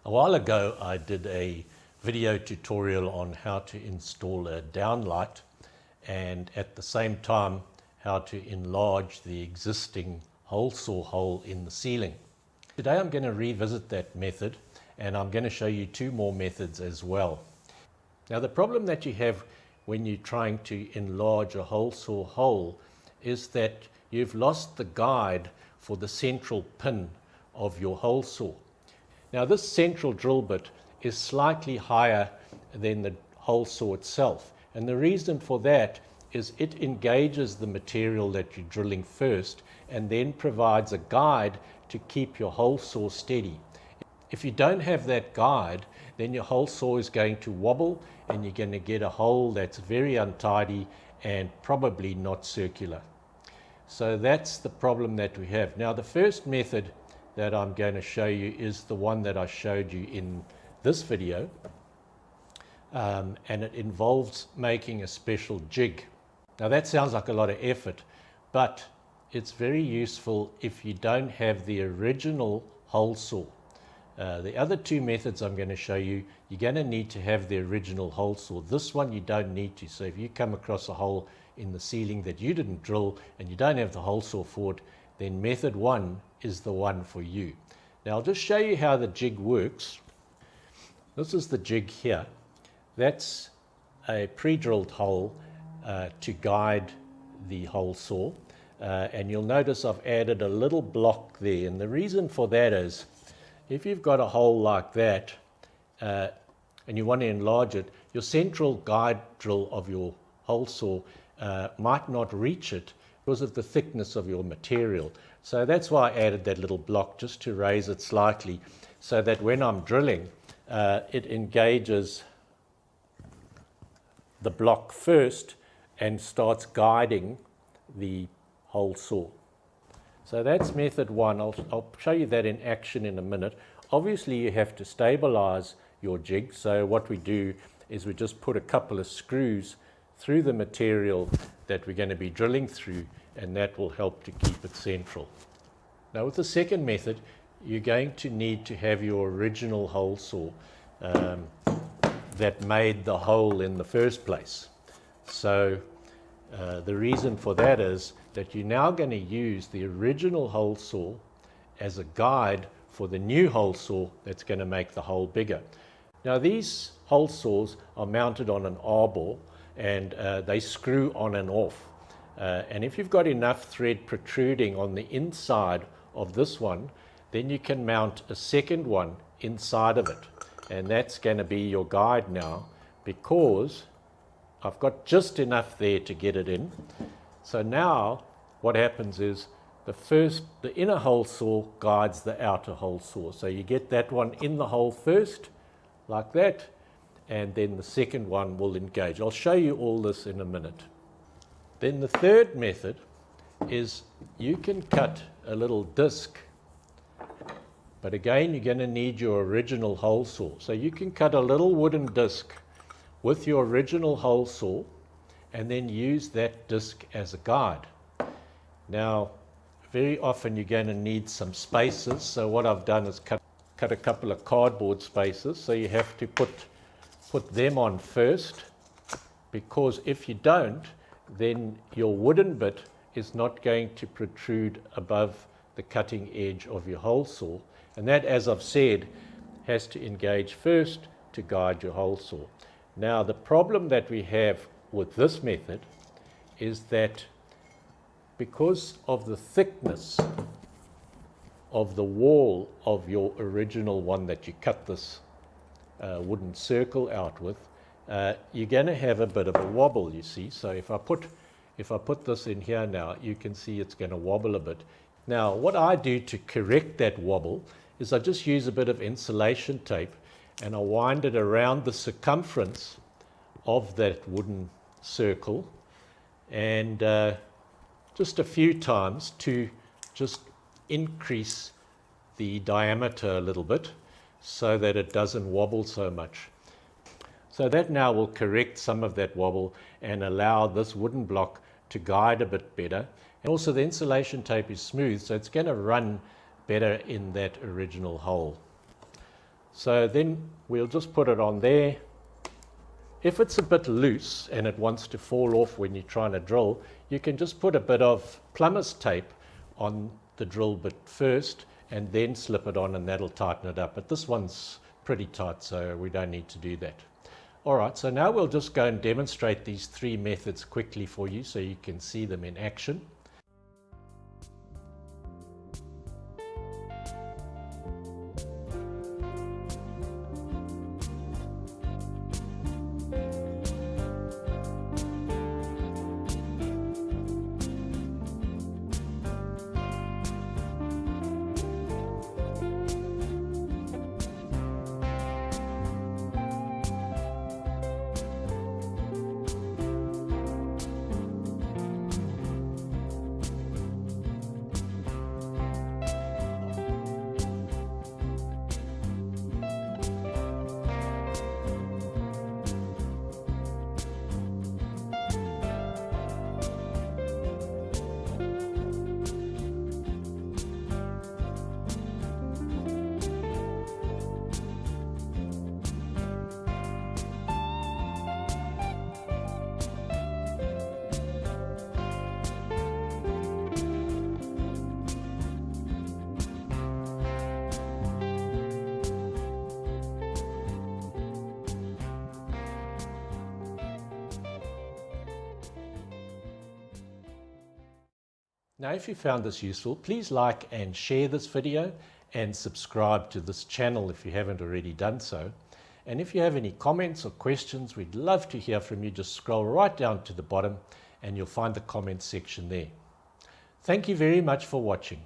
A while ago I did a video tutorial on how to install a downlight and at the same time how to enlarge the existing hole saw hole in the ceiling. Today I'm going to revisit that method and I'm going to show you two more methods as well. Now the problem that you have when you're trying to enlarge a hole saw hole is that you've lost the guide for the central pin of your hole saw. Now this central drill bit is slightly higher than the hole saw itself, and the reason for that is it engages the material that you're drilling first and then provides a guide to keep your hole saw steady. If you don't have that guide, then your hole saw is going to wobble and you're going to get a hole that's very untidy and probably not circular. So that's the problem that we have. Now the first method that I'm going to show you is the one that I showed you in this video, and it involves making a special jig. Now that sounds like a lot of effort, but it's very useful if you don't have the original hole saw. The other two methods I'm going to show you, you're going to need to have the original hole saw. This one you don't need to. So if you come across a hole in the ceiling that you didn't drill and you don't have the hole saw for it, then method one is the one for you. Now I'll just show you how the jig works. This is the jig here. That's a pre-drilled hole to guide the hole saw. And you'll notice I've added a little block there. And the reason for that is if you've got a hole like that and you want to enlarge it, your central guide drill of your hole saw might not reach it because of the thickness of your material. So that's why I added that little block, just to raise it slightly so that when I'm drilling, it engages the block first and starts guiding the hole saw. So that's method one. I'll show you that in action in a minute. Obviously you have to stabilize your jig. So what we do is we just put a couple of screws through the material that we're going to be drilling through, and that will help to keep it central. Now with the second method, you're going to need to have your original hole saw that made the hole in the first place. So the reason for that is that you're now going to use the original hole saw as a guide for the new hole saw that's going to make the hole bigger. Now these hole saws are mounted on an arbor and they screw on and off. And if you've got enough thread protruding on the inside of this one, then you can mount a second one inside of it. And that's going to be your guide now, because I've got just enough there to get it in. So now what happens is the inner hole saw guides the outer hole saw. So you get that one in the hole first, like that, and then the second one will engage. I'll show you all this in a minute. Then the third method is you can cut a little disc, but again you're going to need your original hole saw. So you can cut a little wooden disc with your original hole saw and then use that disc as a guide. Now very often you're going to need some spaces, so what I've done is cut a couple of cardboard spaces. So you have to put them on first, because if you don't, then your wooden bit is not going to protrude above the cutting edge of your hole saw, and that, as I've said, has to engage first to guide your hole saw. Now the problem that we have with this method is that because of the thickness of the wall of your original one that you cut this wooden circle out with, you're going to have a bit of a wobble, you see. So if I put this in here now, you can see it's going to wobble a bit. Now what I do to correct that wobble is I just use a bit of insulation tape and I wind it around the circumference of that wooden circle, and just a few times to just increase the diameter a little bit so that it doesn't wobble so much. So that now will correct some of that wobble and allow this wooden block to guide a bit better. And also the insulation tape is smooth, so it's going to run better in that original hole. So then we'll just put it on there. If it's a bit loose and it wants to fall off when you're trying to drill, you can just put a bit of plumber's tape on the drill bit first and then slip it on, and that'll tighten it up. But this one's pretty tight, so we don't need to do that. All right, so now we'll just go and demonstrate these three methods quickly for you so you can see them in action. Now, if you found this useful, please like and share this video and subscribe to this channel if you haven't already done so. And if you have any comments or questions, we'd love to hear from you. Just scroll right down to the bottom and you'll find the comments section there. Thank you very much for watching.